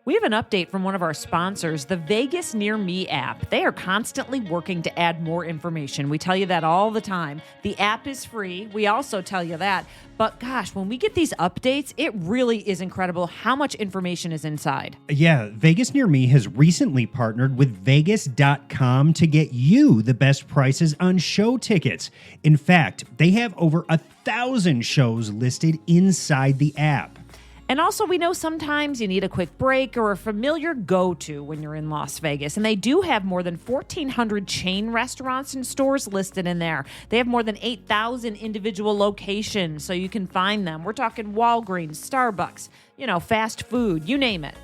We have an update from one of our sponsors, the VegasNearMe app. They are constantly working to add more information. We tell you that all the time. The app is free. We also tell you that. But gosh, when we get these updates, it really is incredible how much information is inside. Yeah, VegasNearMe has recently partnered with Vegas.com to get you the best prices on show tickets. In fact, they have over 1,000 shows listed inside the app. And also, we know sometimes you need a quick break or a familiar go-to when you're in Las Vegas. And they do have more than 1,400 chain restaurants and stores listed in there. They have more than 8,000 individual locations, so you can find them. We're talking Walgreens, Starbucks, fast food, you name it.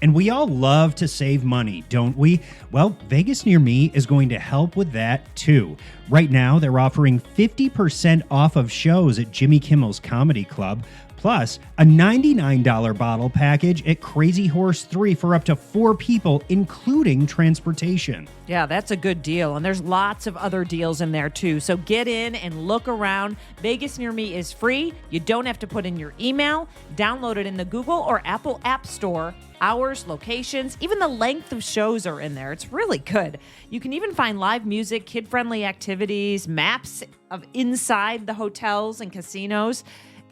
And we all love to save money, don't we? Well, Vegas Near Me is going to help with that too. Right now, they're offering 50% off of shows at Jimmy Kimmel's Comedy Club, plus a $99 bottle package at Crazy Horse 3 for up to 4 people, including transportation. Yeah, that's a good deal. And there's lots of other deals in there too. So get in and look around. Vegas Near Me is free. You don't have to put in your email. Download it in the Google or Apple App Store. Hours, locations, even the length of shows are in there. It's really good. You can even find live music, kid-friendly activities, maps of inside the hotels and casinos.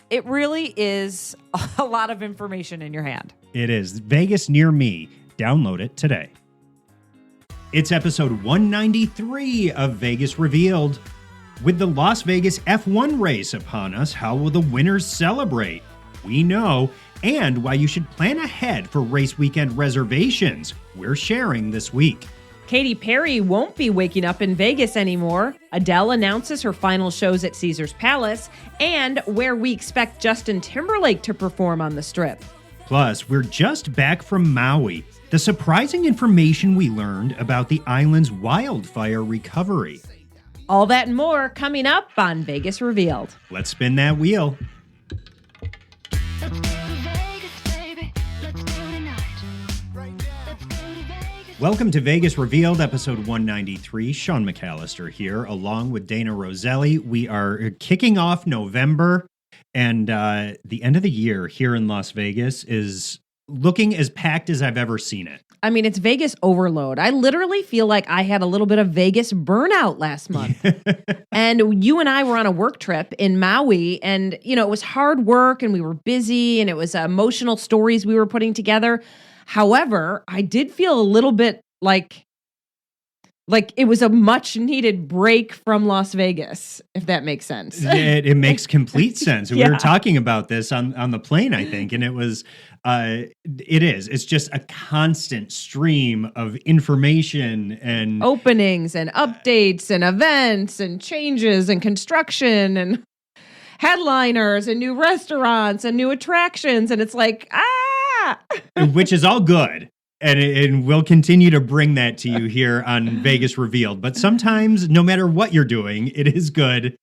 It really is a lot of information in your hand. It is. Vegas Near Me. Download it today. It's episode 193 of Vegas Revealed. With the Las Vegas F1 race upon us, how will the winners celebrate? We know, and why you should plan ahead for race weekend reservations. We're sharing this week. Katy Perry won't be waking up in Vegas anymore. Adele announces her final shows at Caesars Palace, and where we expect Justin Timberlake to perform on the Strip. Plus, we're just back from Maui. The surprising information we learned about the island's wildfire recovery. All that and more coming up on Vegas Revealed. Let's spin that wheel. Welcome to Vegas Revealed, episode 193. Sean McAllister here, along with Dana Roselli. We are kicking off November, and the end of the year here in Las Vegas is looking as packed as I've ever seen it. I mean, it's Vegas overload. I literally feel like I had a little bit of Vegas burnout last month. And you and I were on a work trip in Maui, and, it was hard work, and we were busy, and it was emotional stories we were putting together. However, I did feel a little bit like it was a much needed break from Las Vegas, if that makes sense. It makes complete sense. Yeah. We were talking about this on the plane, I think, and it's just a constant stream of information and openings and updates and events and changes and construction and headliners and new restaurants and new attractions. And it's like, which is all good. And we'll continue to bring that to you here on Vegas Revealed. But sometimes, no matter what you're doing, it is good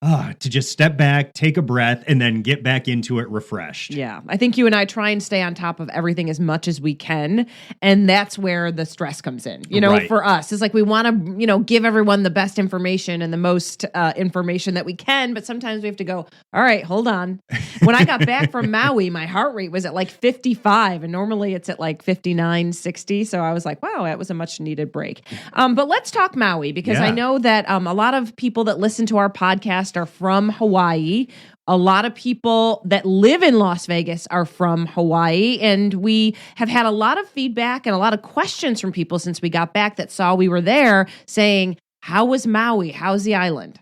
to just step back, take a breath, and then get back into it refreshed. Yeah. I think you and I try and stay on top of everything as much as we can. And that's where the stress comes in. Right. For us, it's like we want to, give everyone the best information and the most information that we can. But sometimes we have to go, all right, hold on. When I got back from Maui, my heart rate was at like 55. And normally it's at like 59, 60. So I was like, wow, that was a much needed break. But let's talk Maui, because I know that a lot of people that listen to our podcast are from Hawaii. A lot of people that live in Las Vegas are from Hawaii, and we have had a lot of feedback and a lot of questions from people since we got back that saw we were there saying, how was Maui? How's the island?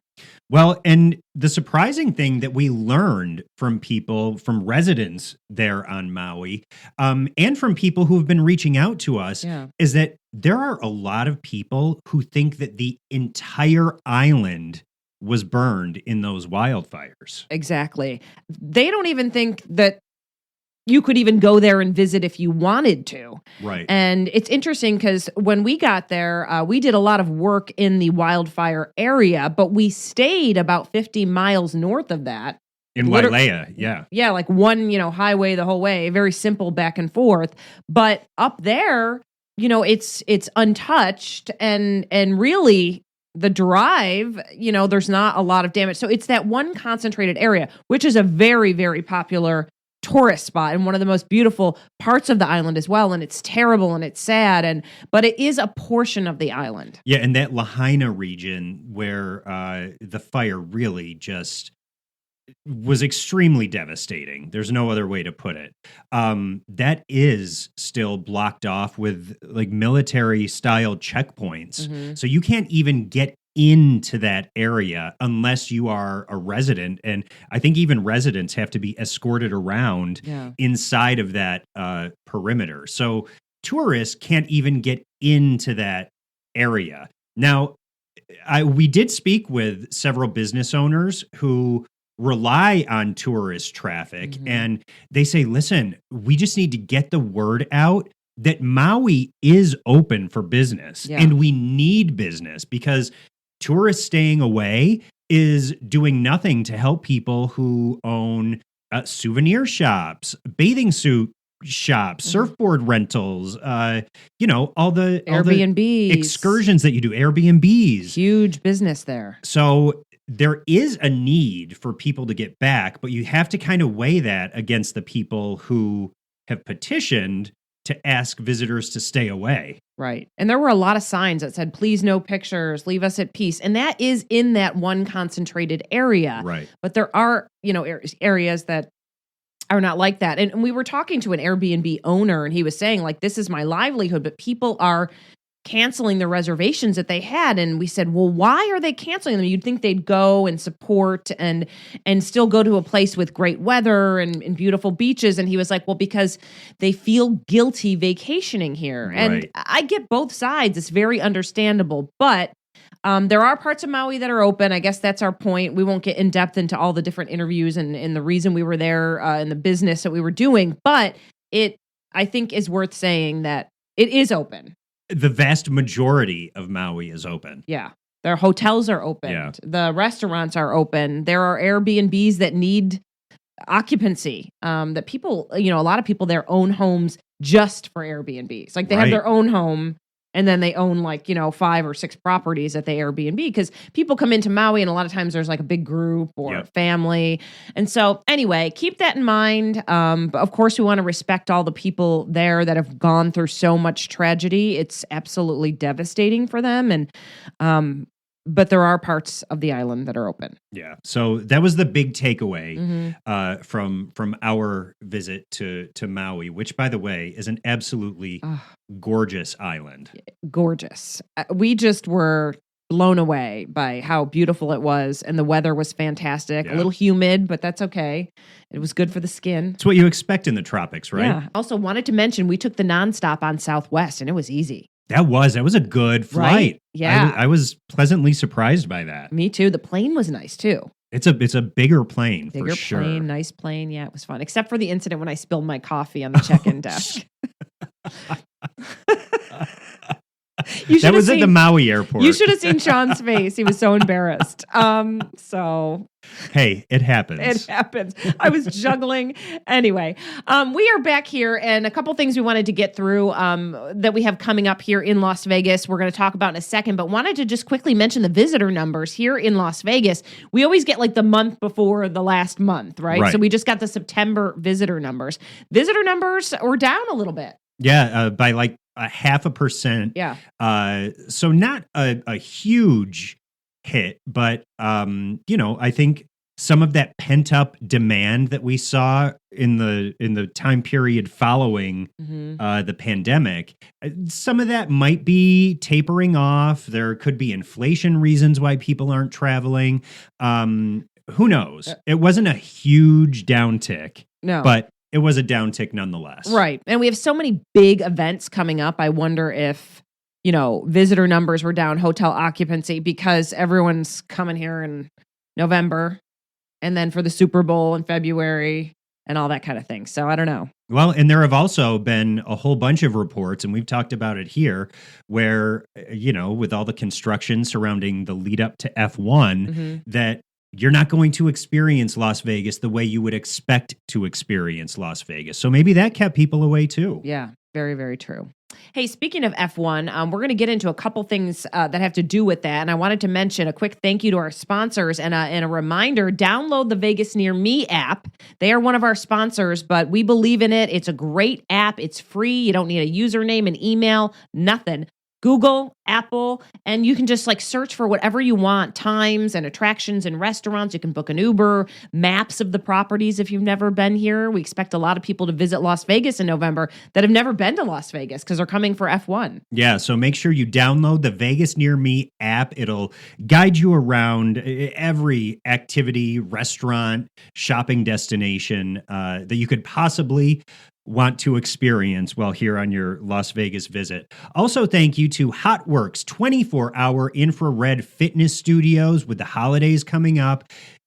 Well, and the surprising thing that we learned from people, from residents there on Maui, and from people who have been reaching out to us, is that there are a lot of people who think that the entire island was burned in those wildfires. Exactly. They don't even think that you could even go there and visit if you wanted to. Right. And it's interesting because when we got there, we did a lot of work in the wildfire area, but we stayed about 50 miles north of that. In Wailea, yeah. Yeah, like one, highway the whole way, very simple back and forth. But up there, it's untouched and really the drive, there's not a lot of damage. So it's that one concentrated area, which is a very, very popular tourist spot and one of the most beautiful parts of the island as well. And it's terrible and it's sad, but it is a portion of the island. Yeah, and that Lahaina region where the fire really just was extremely devastating. There's no other way to put it. That is still blocked off with like military style checkpoints. Mm-hmm. So you can't even get into that area unless you are a resident. And I think even residents have to be escorted around inside of that perimeter. So tourists can't even get into that area. Now, we did speak with several business owners who rely on tourist traffic, and they say, listen, we just need to get the word out that Maui is open for business, and we need business because tourists staying away is doing nothing to help people who own souvenir shops, bathing suit shops, surfboard rentals, all the Airbnbs, excursions that you do, Airbnbs. Huge business there. So there is a need for people to get back, but you have to kind of weigh that against the people who have petitioned to ask visitors to stay away. Right. And there were a lot of signs that said, please no pictures, leave us at peace. And that is in that one concentrated area. Right. But there are, areas that are not like that. And we were talking to an Airbnb owner and he was saying like, this is my livelihood, but people are canceling the reservations that they had. And we said, well, why are they canceling them? You'd think they'd go and support and still go to a place with great weather and beautiful beaches. And he was like, well, because they feel guilty vacationing here. Right. And I get both sides. It's very understandable. But there are parts of Maui that are open. I guess that's our point. We won't get in depth into all the different interviews and the reason we were there and the business that we were doing. But I think, is worth saying that it is open. The vast majority of Maui is open. Yeah. Their hotels are open. Yeah. The restaurants are open. There are Airbnbs that need occupancy. That people, a lot of people there own homes just for Airbnbs. Like they have their own home and then they own 5 or 6 properties that they Airbnb because people come into Maui and a lot of times there's like a big group or family. And so anyway, keep that in mind. But of course we want to respect all the people there that have gone through so much tragedy. It's absolutely devastating for them. And, but there are parts of the island that are open. Yeah. So that was the big takeaway from our visit to Maui, which, by the way, is an absolutely gorgeous island. Gorgeous. We just were blown away by how beautiful it was, and the weather was fantastic. A little humid, but that's okay. It was good for the skin. It's what you expect in the tropics, right? Yeah. Also wanted to mention, we took the nonstop on Southwest, and it was easy. That was a good flight. Right? Yeah. I was pleasantly surprised by that. Me too. The plane was nice too. It's a bigger plane for sure. Bigger plane, nice plane. Yeah, it was fun. Except for the incident when I spilled my coffee on the check-in desk. That was at the Maui airport. You should have seen Sean's face. He was so embarrassed. Hey, it happens. It happens. I was juggling. Anyway, we are back here, and a couple things we wanted to get through that we have coming up here in Las Vegas. We're going to talk about in a second, but wanted to just quickly mention the visitor numbers here in Las Vegas. We always get like the month before the last month, right? So we just got the September visitor numbers. Visitor numbers were down a little bit. Yeah, by like 0.5%. Yeah. So not a huge hit, but I think some of that pent up demand that we saw in the time period following the pandemic, some of that might be tapering off. There could be inflation reasons why people aren't traveling. Who knows? It wasn't a huge downtick. No. But it was a downtick nonetheless. Right. And we have so many big events coming up. I wonder if, visitor numbers were down, hotel occupancy, because everyone's coming here in November and then for the Super Bowl in February and all that kind of thing. So I don't know. Well, and there have also been a whole bunch of reports, and we've talked about it here, where, with all the construction surrounding the lead up to F1, that you're not going to experience Las Vegas the way you would expect to experience Las Vegas. So maybe that kept people away too. Yeah, very, very true. Hey, speaking of F1, we're going to get into a couple things that have to do with that. And I wanted to mention a quick thank you to our sponsors and a reminder, download the Vegas Near Me app. They are one of our sponsors, but we believe in it. It's a great app. It's free. You don't need a username, an email, nothing. Google, Apple, and you can just like search for whatever you want, times and attractions and restaurants. You can book an Uber, maps of the properties if you've never been here. We expect a lot of people to visit Las Vegas in November that have never been to Las Vegas because they're coming for F1. Yeah, so make sure you download the Vegas Near Me app. It'll guide you around every activity, restaurant, shopping destination that you could possibly want to experience while here on your Las Vegas visit. Also, thank you to HotWorks 24-hour infrared fitness studios with the holidays coming up.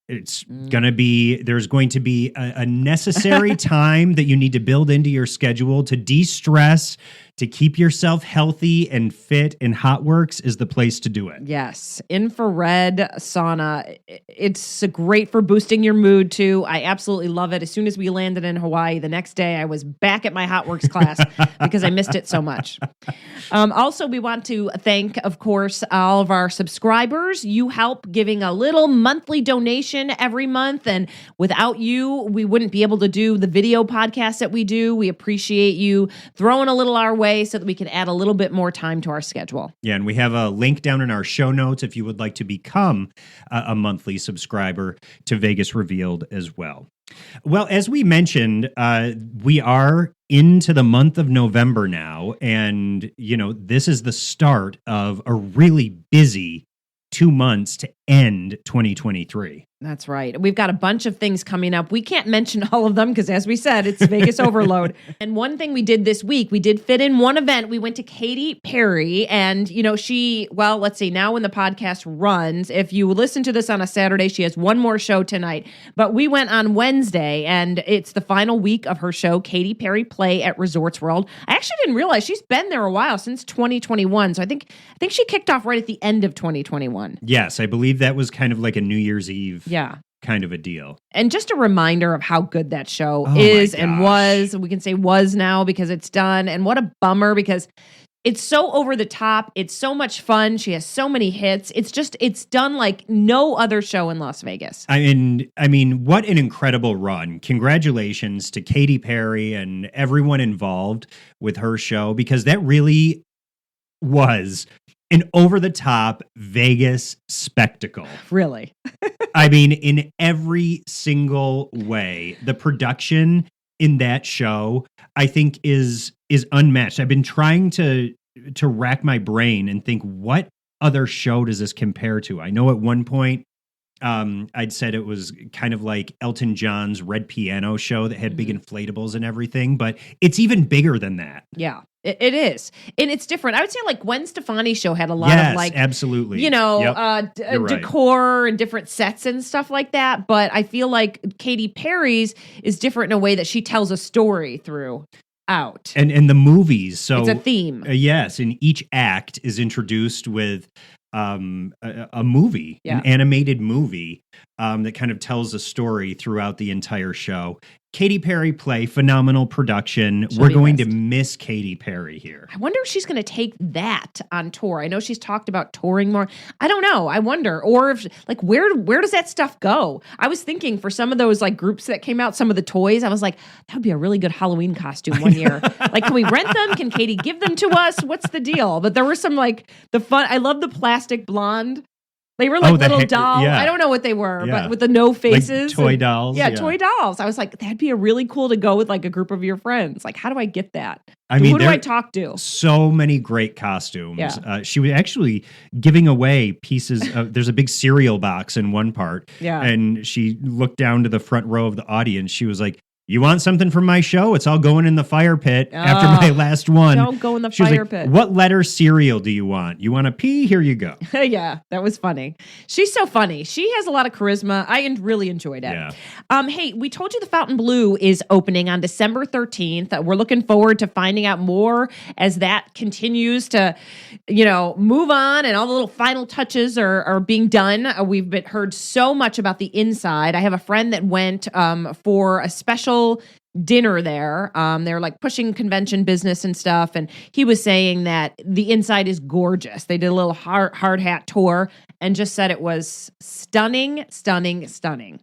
There's going to be a necessary time that you need to build into your schedule to de-stress, to keep yourself healthy and fit, and HotWorks is the place to do it. Yes. Infrared sauna. It's great for boosting your mood too. I absolutely love it. As soon as we landed in Hawaii, the next day I was back at my HotWorks class because I missed it so much. Also, we want to thank, of course, all of our subscribers. You help giving a little monthly donation every month. And without you, we wouldn't be able to do the video podcast that we do. We appreciate you throwing a little our way so that we can add a little bit more time to our schedule. Yeah, and we have a link down in our show notes if you would like to become a monthly subscriber to Vegas Revealed as well. Well, as we mentioned, we are into the month of November now, and, this is the start of a really busy 2 months to end 2023. That's right. We've got a bunch of things coming up. We can't mention all of them because, as we said, it's Vegas overload. And one thing we did this week, we did fit in one event. We went to Katy Perry, and, let's see, now when the podcast runs, if you listen to this on a Saturday, she has one more show tonight. But we went on Wednesday, and it's the final week of her show, Katy Perry Play at Resorts World. I actually didn't realize she's been there a while, since 2021. So I think she kicked off right at the end of 2021. Yes, I believe that was kind of like a New Year's Eve. Yeah. Kind of a deal. And just a reminder of how good that show is and was. We can say was now because it's done. And what a bummer because it's so over the top. It's so much fun. She has so many hits. It's done like no other show in Las Vegas. I mean, what an incredible run. Congratulations to Katy Perry and everyone involved with her show because that really was an over-the-top Vegas spectacle. Really? I mean, in every single way. The production in that show, I think, is unmatched. I've been trying to rack my brain and think, what other show does this compare to? I know at one point, I'd said it was kind of like Elton John's Red Piano show that had big inflatables and everything, but it's even bigger than that. Yeah. It is. And it's different. I would say like Gwen Stefani's show had a lot of like, absolutely. Decor and different sets and stuff like that. But I feel like Katy Perry's is different in a way that she tells a story throughout. And the movies. So it's a theme. Yes. And each act is introduced with a movie, an animated movie that kind of tells a story throughout the entire show. Katy Perry Play, phenomenal production. We're going to miss Katy Perry here. I wonder if she's going to take that on tour. I know she's talked about touring more. I don't know. I wonder. Or if like where does that stuff go? I was thinking for some of those like groups that came out, some of the toys, I was like, that would be a really good Halloween costume one year. Like, can we rent them? Can Katy give them to us? What's the deal? But there were some like the fun. I love the plastic blonde. They were like little dolls. Yeah. I don't know what they were, but with the no faces. Like toy dolls. Yeah, toy dolls. I was like, that'd be a really cool to go with like a group of your friends. Like, how do I get that? Who do I talk to? So many great costumes. Yeah. She was actually giving away pieces of, there's a big cereal box in one part. Yeah. And she looked down to the front row of the audience. She was like, you want something from my show? It's all going in the fire pit after my last one. Don't go in the fire pit. What letter cereal do you want? You want a P? Here you go. Yeah, that was funny. She's so funny. She has a lot of charisma. I really enjoyed it. Yeah. Hey, we told you the Fountain Blue is opening on December 13th. We're looking forward to finding out more as that continues to, move on and all the little final touches are being done. We've heard so much about the inside. I have a friend that went for a special dinner there. They're like pushing convention business and stuff. And he was saying that the inside is gorgeous. They did a little hard hat tour and just said it was stunning, stunning, stunning.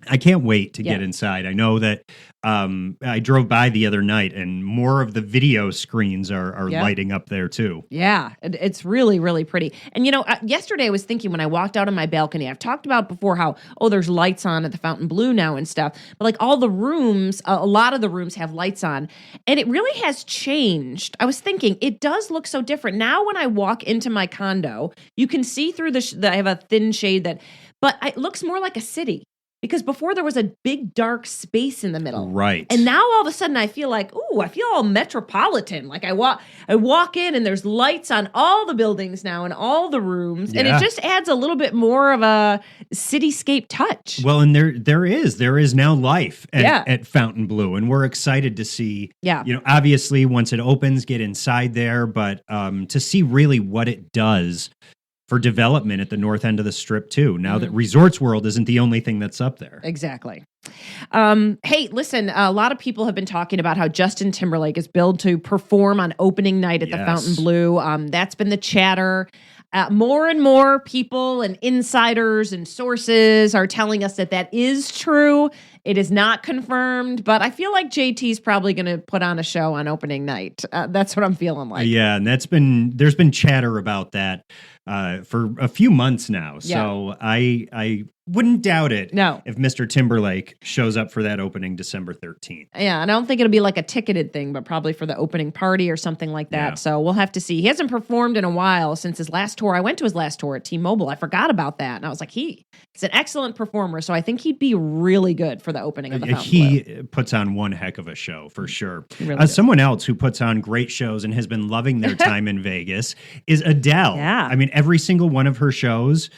I can't wait to get inside. I know that I drove by the other night and more of the video screens are lighting up there too. Yeah, it's really, really pretty. And, yesterday I was thinking when I walked out on my balcony, I've talked about before how, there's lights on at the Fontainebleau now and stuff. But like all the rooms, a lot of the rooms have lights on. And it really has changed. I was thinking it does look so different. Now when I walk into my condo, you can see through I have a thin shade but it looks more like a city. Because before there was a big dark space in the middle. Right. And now all of a sudden I feel like, I feel all metropolitan. Like I walk in and there's lights on all the buildings now and all the rooms. Yeah. And it just adds a little bit more of a cityscape touch. Well, and there is now life at Fontainebleau. And we're excited to see, obviously once it opens, get inside there. But to see really what it does for development at the north end of the Strip, too, now that Resorts World isn't the only thing that's up there. Exactly. Hey, listen, a lot of people have been talking about how Justin Timberlake is billed to perform on opening night at the Fontainebleau. That's been the chatter. More and more people and insiders and sources are telling us that is true. It is not confirmed, but I feel like JT's probably going to put on a show on opening night. That's what I'm feeling like. Yeah, and there's been chatter about that for a few months now. So I wouldn't doubt it if Mr. Timberlake shows up for that opening December 13th. Yeah, and I don't think it'll be like a ticketed thing, but probably for the opening party or something like that. Yeah. So we'll have to see. He hasn't performed in a while since his last tour. I went to his last tour at T-Mobile. I forgot about that. And I was like, he's an excellent performer. So I think he'd be really good for the opening of the Fontainebleau. He puts on one heck of a show, for sure. Really someone else who puts on great shows and has been loving their time in Vegas is Adele. Yeah. I mean, every single one of her shows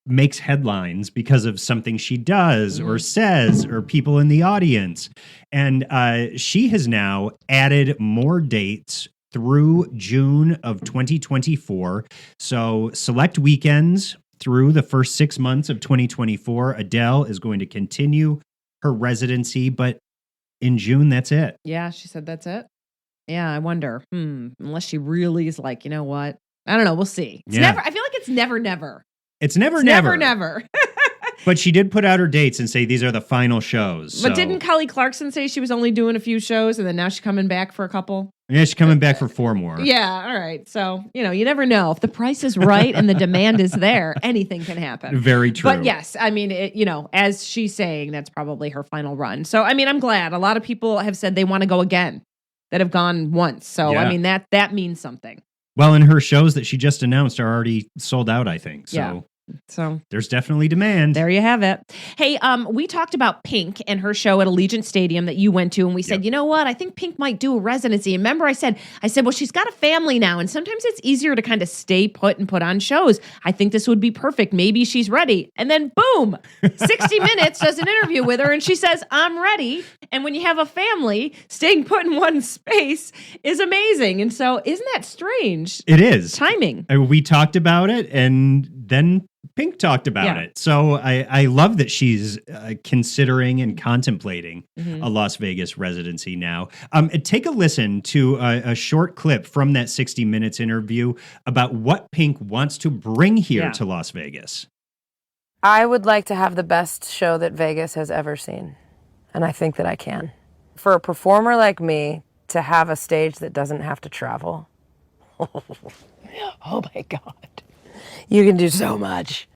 makes headlines because of something she does or says or people in the audience. And she has now added more dates through June of 2024. So select weekends through the first 6 months of 2024, Adele is going to continue her residency, but in June, that's it. Yeah, she said that's it. Yeah, I wonder. Unless she really is like, you know what? I don't know. We'll see. I feel like it's never. It's never. But she did put out her dates and say these are the final shows. But didn't Kelly Clarkson say she was only doing a few shows and then now she's coming back for a couple? Yeah, she's coming back for 4 more. Yeah, all right. So, you never know. If the price is right and the demand is there, anything can happen. Very true. But yes, I mean, as she's saying, that's probably her final run. So, I mean, I'm glad. A lot of people have said they want to go again that have gone once. So, I mean, that means something. Well, and her shows that she just announced are already sold out, I think. So there's definitely demand. There you have it. Hey, we talked about Pink and her show at Allegiant Stadium that you went to, and we said, you know what? I think Pink might do a residency. And remember, I said, well, she's got a family now, and sometimes it's easier to kind of stay put and put on shows. I think this would be perfect. Maybe she's ready. And then boom, 60 Minutes does an interview with her, and she says, I'm ready. And when you have a family, staying put in one space is amazing. And so isn't that strange? It is. Timing. We talked about it, and then Pink talked about it. So I love that she's considering and contemplating a Las Vegas residency now. Take a listen to a short clip from that 60 Minutes interview about what Pink wants to bring here to Las Vegas. I would like to have the best show that Vegas has ever seen. And I think that I can. For a performer like me to have a stage that doesn't have to travel. Oh my God. You can do so much.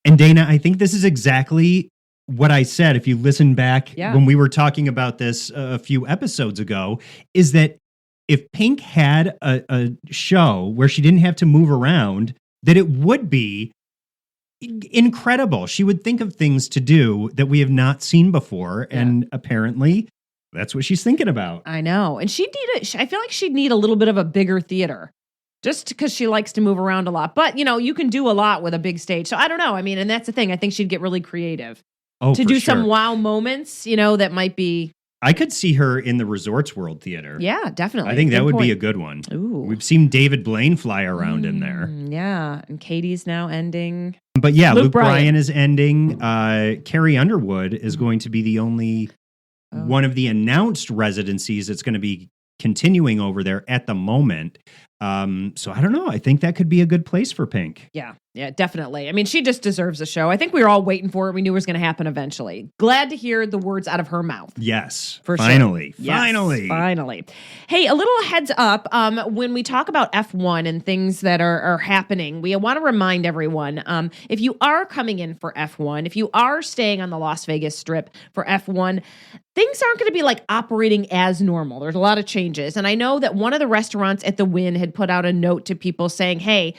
And Dana, I think this is exactly what I said. If you listen back when we were talking about this a few episodes ago, is that if Pink had a show where she didn't have to move around, that it would be incredible. She would think of things to do that we have not seen before. Yeah. And apparently that's what she's thinking about. I know. And I feel like she'd need a little bit of a bigger theater. Just because she likes to move around a lot. But, you can do a lot with a big stage. So I don't know. I mean, and that's the thing. I think she'd get really creative. To do some wow moments, that might be. I could see her in the Resorts World Theater. Yeah, definitely. I think that would be a good one. Ooh. We've seen David Blaine fly around in there. Yeah, and Katie's now ending. But yeah, Luke Bryan is ending. Carrie Underwood is going to be the only one of the announced residencies that's going to be continuing over there at the moment. So I don't know. I think that could be a good place for Pink. Yeah, definitely. I mean, she just deserves a show. I think we were all waiting for it. We knew it was going to happen eventually. Glad to hear the words out of her mouth. Yes. Finally. Finally. Hey, a little heads up. When we talk about F1 and things that are happening, we want to remind everyone, if you are coming in for F1, if you are staying on the Las Vegas Strip for F1, things aren't going to be like operating as normal. There's a lot of changes. And I know that one of the restaurants at the Wynn had put out a note to people saying, hey,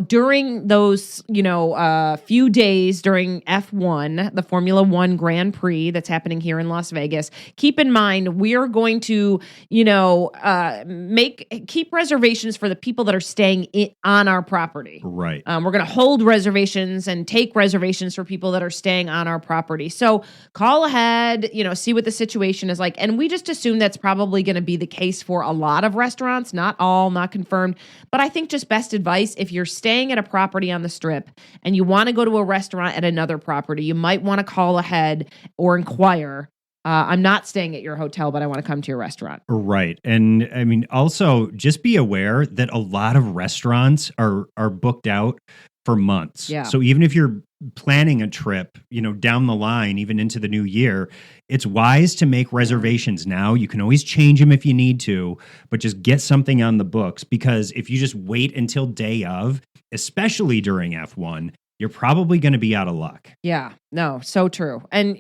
during those, few days during F1, the Formula One Grand Prix that's happening here in Las Vegas, keep in mind, we're going to, keep reservations for the people that are staying on our property. Right. We're going to hold reservations and take reservations for people that are staying on our property. So call ahead, see what the situation is like. And we just assume that's probably going to be the case for a lot of restaurants, not all, not confirmed. But I think just best advice, if you're staying at a property on the Strip and you want to go to a restaurant at another property, you might want to call ahead or inquire. I'm not staying at your hotel, but I want to come to your restaurant. Right. And I mean, also just be aware that a lot of restaurants are booked out for months. Yeah. So even if you're planning a trip, down the line, even into the new year, it's wise to make reservations now. You can always change them if you need to, but just get something on the books, because if you just wait until day of, especially during F1, you're probably going to be out of luck. Yeah, no, so true. And,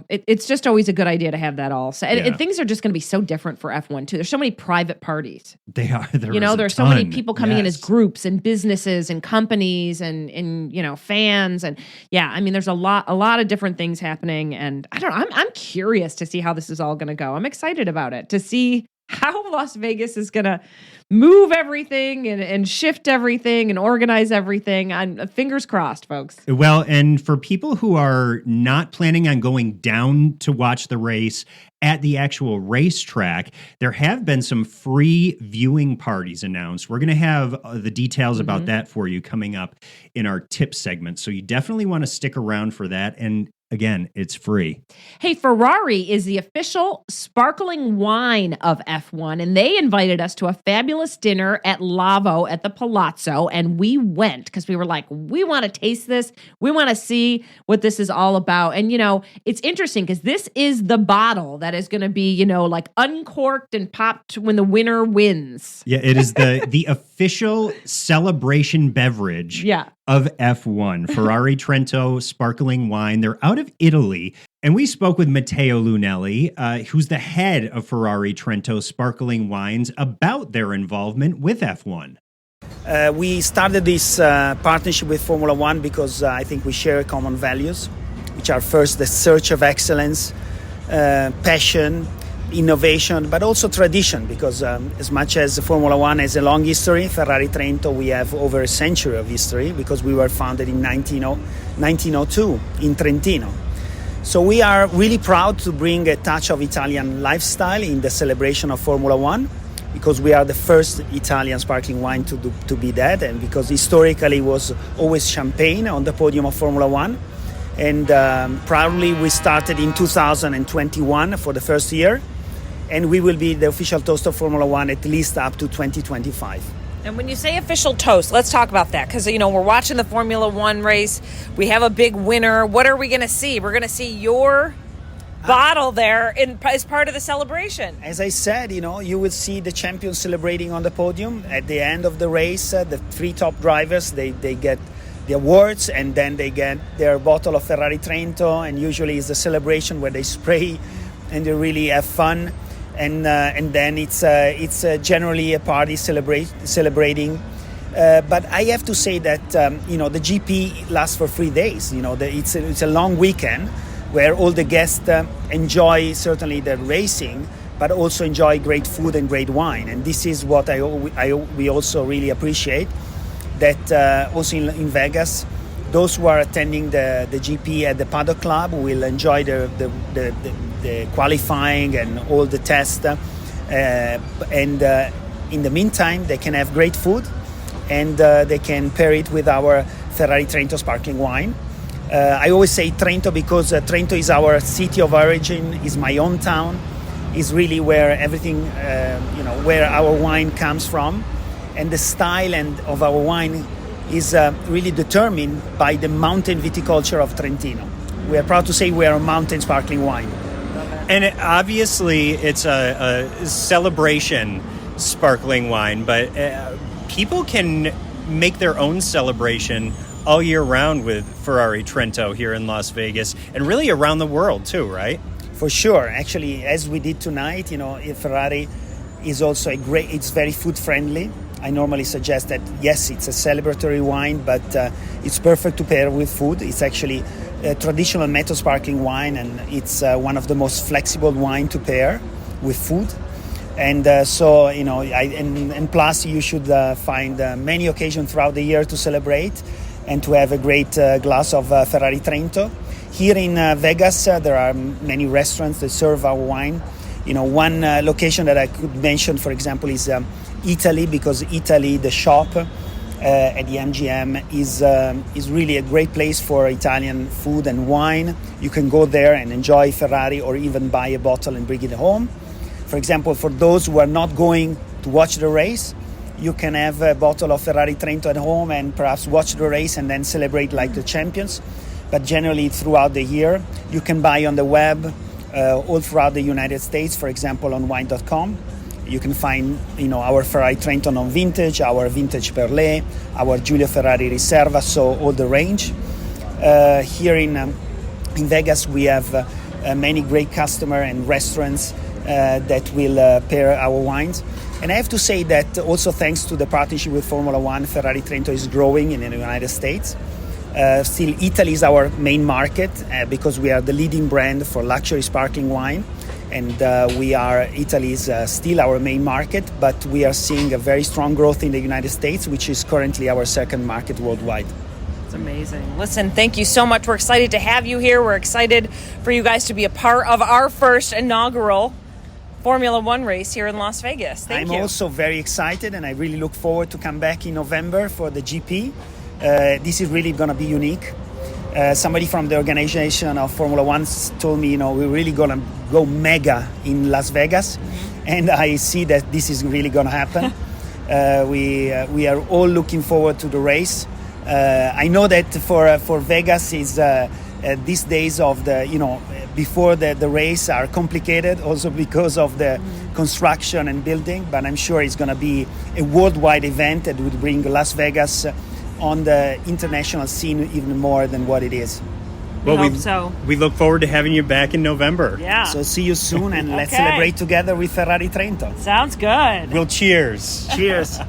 it's just always a good idea to have that all. And things are just going to be so different for F1 too. There's so many private parties. They are. There's so many people coming in as groups and businesses and companies and fans. And there's a lot of different things happening. And I don't know, I'm curious to see how this is all going to go. I'm excited about it, to see how Las Vegas is going to move everything and shift everything and organize everything. I'm fingers crossed, folks. Well, and for people who are not planning on going down to watch the race at the actual racetrack, there have been some free viewing parties announced. We're going to have the details about that for you coming up in our tip segment. So you definitely want to stick around for that. And again, it's free. Hey, Ferrari is the official sparkling wine of F1, and they invited us to a fabulous dinner at Lavo at the Palazzo, and we went because we were like, we want to taste this. We want to see what this is all about. And, it's interesting because this is the bottle that is going to be, like uncorked and popped when the winner wins. Yeah, it is the official celebration beverage of F1, Ferrari Trento sparkling wine. They're out of Italy. And we spoke with Matteo Lunelli, who's the head of Ferrari Trento sparkling wines, about their involvement with F1. We started this partnership with Formula One because I think we share common values, which are first the search of excellence, passion, innovation, but also tradition, because as much as Formula One has a long history, Ferrari Trento, we have over a century of history because we were founded in 1902 in Trentino. So we are really proud to bring a touch of Italian lifestyle in the celebration of Formula One, because we are the first Italian sparkling wine to be that, and because historically it was always champagne on the podium of Formula One. And proudly we started in 2021 for the first year, and we will be the official toast of Formula One at least up to 2025. And when you say official toast, let's talk about that, because we're watching the Formula One race. We have a big winner. What are we going to see? We're going to see your bottle there as part of the celebration. As I said, you will see the champions celebrating on the podium at the end of the race. The three top drivers, they get the awards, and then they get their bottle of Ferrari Trento, and usually it's a celebration where they spray and they really have fun. And then it's generally a party celebrating. But I have to say that the GP lasts for 3 days. It's a long weekend where all the guests enjoy certainly the racing, but also enjoy great food and great wine. And this is what we also really appreciate. That also in Vegas, those who are attending the GP at the Paddock Club will enjoy the qualifying and all the tests. And in the meantime, they can have great food, and they can pair it with our Ferrari Trento sparkling wine. I always say Trento because Trento is our city of origin, is my own town, is really where everything, where our wine comes from. And the style of our wine is really determined by the mountain viticulture of Trentino. We are proud to say we are a mountain sparkling wine. And obviously, it's a celebration sparkling wine, but people can make their own celebration all year round with Ferrari Trento here in Las Vegas and really around the world too, right? For sure. Actually, as we did tonight, Ferrari is also it's very food friendly. I normally suggest that, yes, it's a celebratory wine, but it's perfect to pair with food. It's actually a traditional method sparkling wine, and it's one of the most flexible wine to pair with food. And and plus you should find many occasions throughout the year to celebrate and to have a great glass of Ferrari Trento. Here in Vegas, there are many restaurants that serve our wine. One location that I could mention, for example, is Italy, because Italy, the shop at the MGM is really a great place for Italian food and wine. You can go there and enjoy Ferrari, or even buy a bottle and bring it home. For example, for those who are not going to watch the race, you can have a bottle of Ferrari Trento at home and perhaps watch the race and then celebrate like the champions. But generally, throughout the year, you can buy on the web all throughout the United States. For example, on wine.com. You can find, our Ferrari Trento on vintage, our vintage Perlé, our Giulio Ferrari Riserva, so all the range. Here in Vegas, we have many great customers and restaurants that will pair our wines. And I have to say that also thanks to the partnership with Formula One, Ferrari Trento is growing in the United States. Still, Italy is our main market because we are the leading brand for luxury sparkling wine. And Italy is still our main market, but we are seeing a very strong growth in the United States, which is currently our second market worldwide. It's amazing. Listen, thank you so much. We're excited to have you here. We're excited for you guys to be a part of our first inaugural Formula One race here in Las Vegas. Thank you. I'm also very excited, and I really look forward to come back in November for the GP. This is really going to be unique. Somebody from the organization of Formula One told me, we're really going to go mega in Las Vegas. And I see that this is really going to happen. We are all looking forward to the race. I know that for Vegas is these days of the, before the race are complicated also because of the construction and building. But I'm sure it's going to be a worldwide event that would bring Las Vegas on the international scene even more than what it is. Well, we hope so. We look forward to having you back in November. Yeah. So see you soon, and let's celebrate together with Ferrari Trento. Sounds good. Well, cheers. Cheers.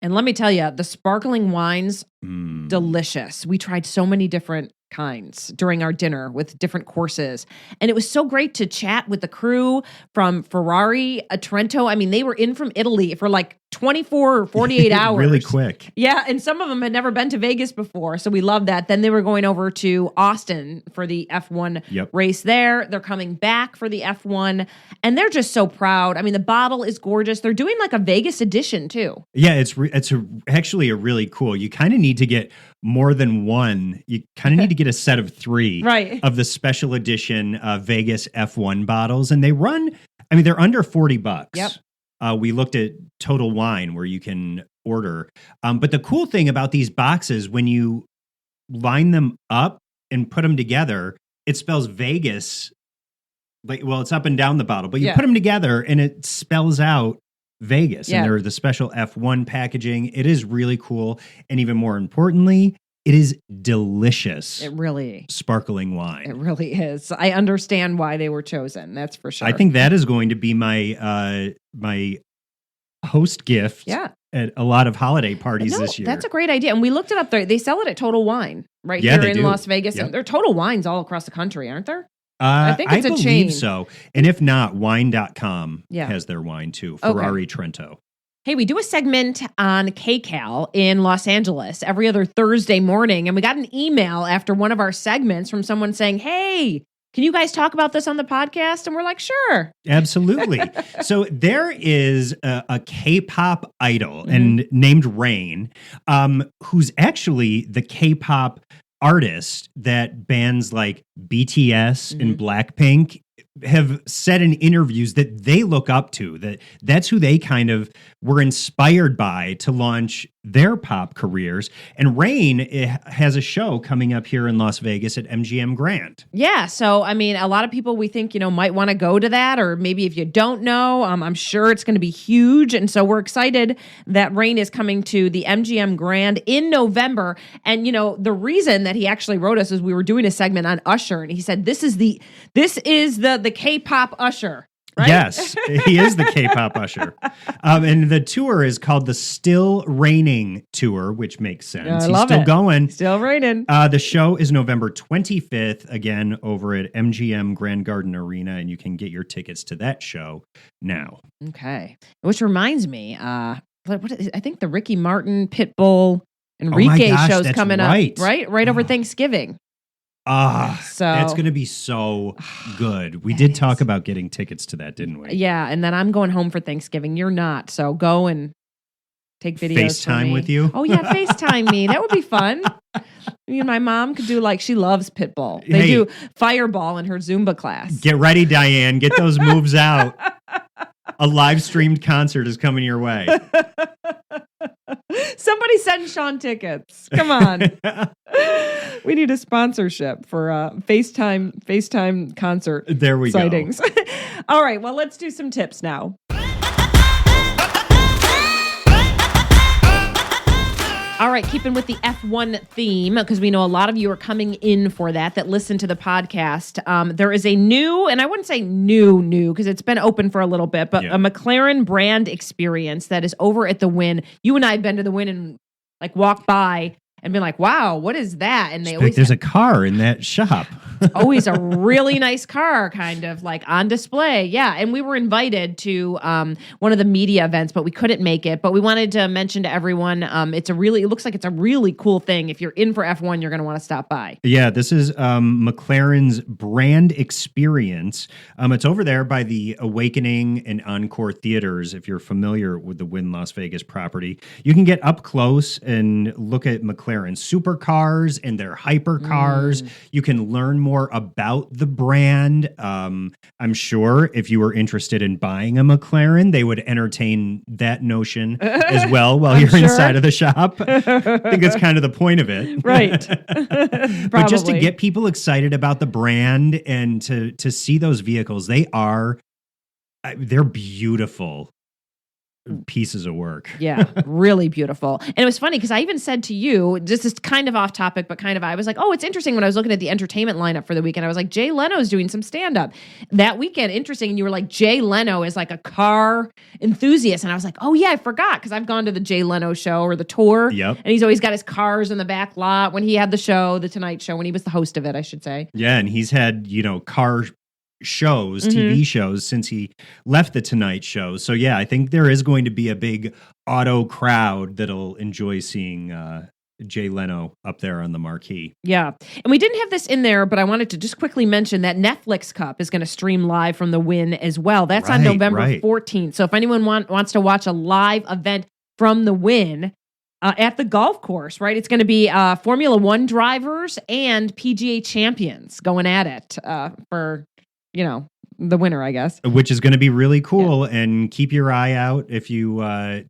And let me tell you, the sparkling wines, delicious. We tried so many different kinds during our dinner with different courses. And it was so great to chat with the crew from Ferrari, Trento. I mean, they were in from Italy for like 24 or 48 hours. Really quick. Yeah, and some of them had never been to Vegas before, so we love that. Then they were going over to Austin for the F1 race there. They're coming back for the F1, and they're just so proud. I mean, the bottle is gorgeous. They're doing like a Vegas edition too. Yeah, it's actually a really cool. You kind of need to get more than one. You kind of need to get a set of 3 of the special edition Vegas F1 bottles, and they run. I mean, they're under $40. Yep. We looked at Total Wine where you can order. But the cool thing about these boxes, when you line them up and put them together, it spells Vegas. It's up and down the bottle, but you put them together and it spells out Vegas. And they're the special F1 packaging. It is really cool. And even more importantly, it is delicious. It really sparkling wine. It really is. I understand why they were chosen. That's for sure. I think that is going to be my my host gift at a lot of holiday parties this year. That's a great idea. And we looked it up there. They sell it at Total Wine here in Las Vegas. And there are Total Wines all across the country, aren't there? I think it's a chain. I believe so. And if not, wine.com has their wine too. Ferrari Trento. Hey, we do a segment on KCAL in Los Angeles every other Thursday morning, and we got an email after one of our segments from someone saying, hey, can you guys talk about this on the podcast? And we're like, sure. Absolutely. So there is a K-pop idol and named Rain, who's actually the K-pop artists that bands like BTS and Blackpink have said in interviews that they look up to, that's who they kind of were inspired by to launch their pop careers. And Rain has a show coming up here in Las Vegas at MGM Grand. Yeah. So, I mean, a lot of people we think, might want to go to that, or maybe if you don't know, I'm sure it's going to be huge. And so we're excited that Rain is coming to the MGM Grand in November. And, the reason that he actually wrote us is we were doing a segment on Usher, and he said, this is the K-pop Usher. Right? Yes, he is the K-pop Usher. And the tour is called the Still Raining Tour, which makes sense. He's still going. Still raining. The show is November 25th, again, over at MGM Grand Garden Arena, and you can get your tickets to that show now. Okay. Which reminds me, I think the Ricky Martin, Pitbull, Enrique show's coming up, right over Thanksgiving. That's going to be so good. We did talk about getting tickets to that, didn't we? Yeah, and then I'm going home for Thanksgiving. You're not, so go and take videos. FaceTime with you? Oh yeah, FaceTime me. That would be fun. Me and my mom could do she loves Pitbull. They do Fireball in her Zumba class. Get ready, Diane. Get those moves out. A live streamed concert is coming your way. Somebody send Sean tickets. Come on. We need a sponsorship for FaceTime concert. There we sightings. Go. All right. Well, let's do some tips now. All right, keeping with the F1 theme, because we know a lot of you are coming in for that listen to the podcast. There is a new, and I wouldn't say new, because it's been open for a little bit, but a McLaren brand experience that is over at the Wynn. You and I have been to the Wynn and walked by and been like, wow, what is that? And there's a car in that shop. Always a really nice car, kind of on display. Yeah. And we were invited to one of the media events, but we couldn't make it. But we wanted to mention to everyone, it looks like it's a really cool thing. If you're in for F1, you're going to want to stop by. Yeah, this is McLaren's brand experience. It's over there by the Awakening and Encore theaters. If you're familiar with the Wynn Las Vegas property, you can get up close and look at McLaren's supercars and their hypercars. You can learn more about the brand. I'm sure if you were interested in buying a McLaren, they would entertain that notion as well while you're inside of the shop. I think that's kind of the point of it. Right. But just to get people excited about the brand and to see those vehicles, they're beautiful pieces of work. Yeah, really beautiful. And it was funny because I even said to you, this is kind of off topic, but I was like, oh, it's interesting when I was looking at the entertainment lineup for the weekend. I was like, Jay Leno's doing some stand-up that weekend. Interesting. And you were like, Jay Leno is a car enthusiast. And I was like, oh yeah, I forgot, because I've gone to the Jay Leno show or the tour. Yep. And he's always got his cars in the back lot when he had the show, the Tonight Show, when he was the host of it, I should say. Yeah, and he's had, car shows, TV shows, since he left the Tonight Show. So yeah, I think there is going to be a big auto crowd that'll enjoy seeing Jay Leno up there on the marquee. Yeah. And we didn't have this in there, but I wanted to just quickly mention that Netflix Cup is going to stream live from the Wynn as well. That's on November 14th. So if anyone wants to watch a live event from the Wynn, at the golf course, right? It's going to be Formula One drivers and PGA champions going at it for the winner, I guess. Which is going to be really cool. Yeah. And keep your eye out if you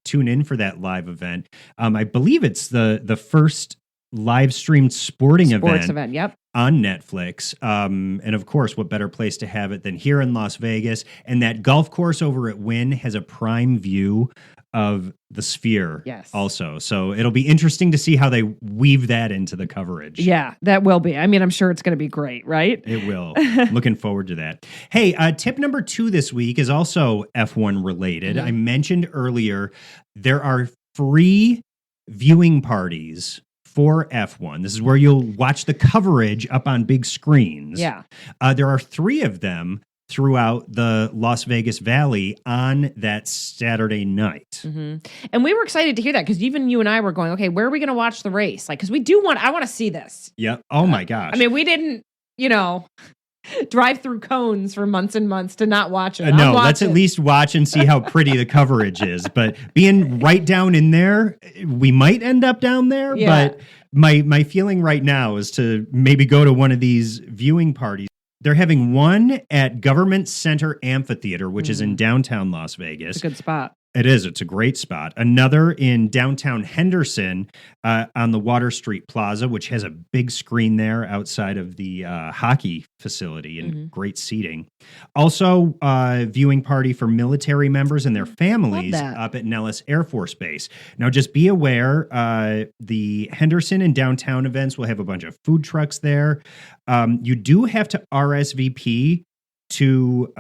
tune in for that live event. I believe it's the first live streamed sports event. Yep. On Netflix. And of course, what better place to have it than here in Las Vegas? And that golf course over at Wynn has a prime view of the Sphere also. So it'll be interesting to see how they weave that into the coverage. Yeah, that will be. I mean, I'm sure it's going to be great, right? It will. Looking forward to that. Hey, tip number 2 this week is also F1 related. I mentioned earlier, there are free viewing parties for F1. This is where you'll watch the coverage up on big screens. Yeah. There are 3 of them throughout the Las Vegas Valley on that Saturday night. Mm-hmm. And we were excited to hear that, because even you and I were going, okay, where are we going to watch the race? Because I want to see this. Yeah. Oh my gosh. I mean, we didn't, drive through cones for months and months to not watch it. No, let's at least watch and see how pretty the coverage is. But being right down in there, we might end up down there. Yeah. But my feeling right now is to maybe go to one of these viewing parties. They're having one at Government Center Amphitheater, which is in downtown Las Vegas. It's a good spot. It is. It's a great spot. Another in downtown Henderson on the Water Street Plaza, which has a big screen there outside of the hockey facility and great seating. Also, viewing party for military members and their families up at Nellis Air Force Base. Now, just be aware, the Henderson and downtown events will have a bunch of food trucks there. You do have to RSVP to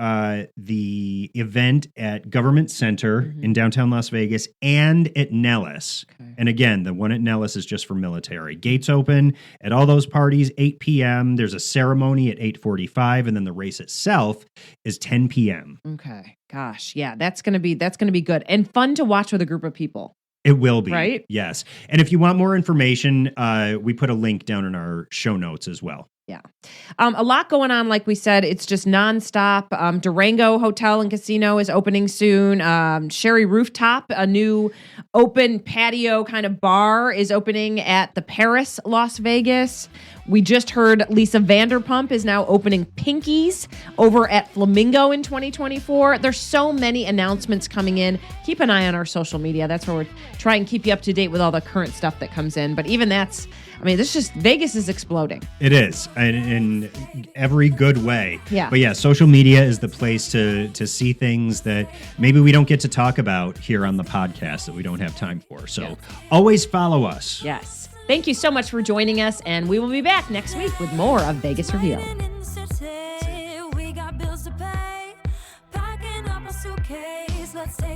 the event at Government Center in downtown Las Vegas and at Nellis. Okay. And again, the one at Nellis is just for military. Gates open at all those parties, 8 p.m. There's a ceremony at 8:45, and then the race itself is 10 p.m. Okay. Gosh, yeah, that's gonna be good and fun to watch with a group of people. It will be. Right? Yes. And if you want more information, we put a link down in our show notes as well. Yeah. A lot going on, like we said. It's just nonstop. Durango Hotel and Casino is opening soon. Sherry Rooftop, a new open patio kind of bar, is opening at the Paris, Las Vegas. We just heard Lisa Vanderpump is now opening Pinky's over at Flamingo in 2024. There's so many announcements coming in. Keep an eye on our social media. That's where we're trying to keep you up to date with all the current stuff that comes in. But even that's, Vegas is exploding. It is, in every good way. Yeah. But yeah, social media is the place to see things that maybe we don't get to talk about here on the podcast that we don't have time for. So always follow us. Yes. Thank you so much for joining us, and we will be back next week with more of Vegas Revealed. We got bills to pay, packing up a suitcase, let's take